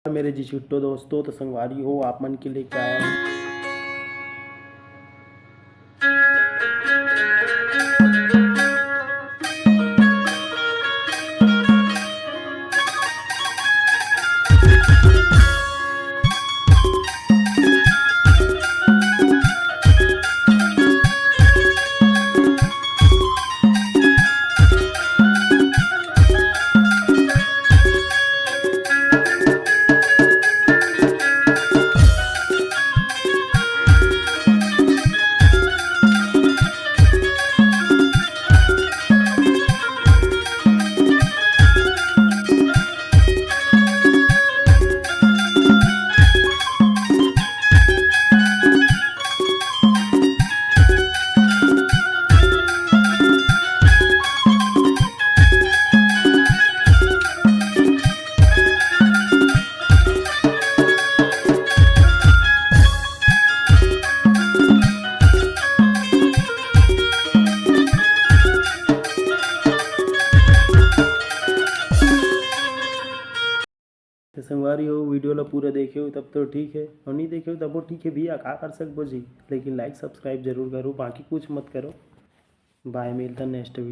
मेरे जी छुट्टो दोस्तों, तो संगवारी हो आप मन के लेके आया हूँ तो संगवारी हो वीडियो ला पूरा देखे हो तब तो ठीक है, और नहीं देखे हो तब वो ठीक है भैया, का कर सकबो जी, लेकिन लाइक सब्सक्राइब जरूर करो, बाकी कुछ मत करो। बाय, मिलता नेक्स्ट वीडियो।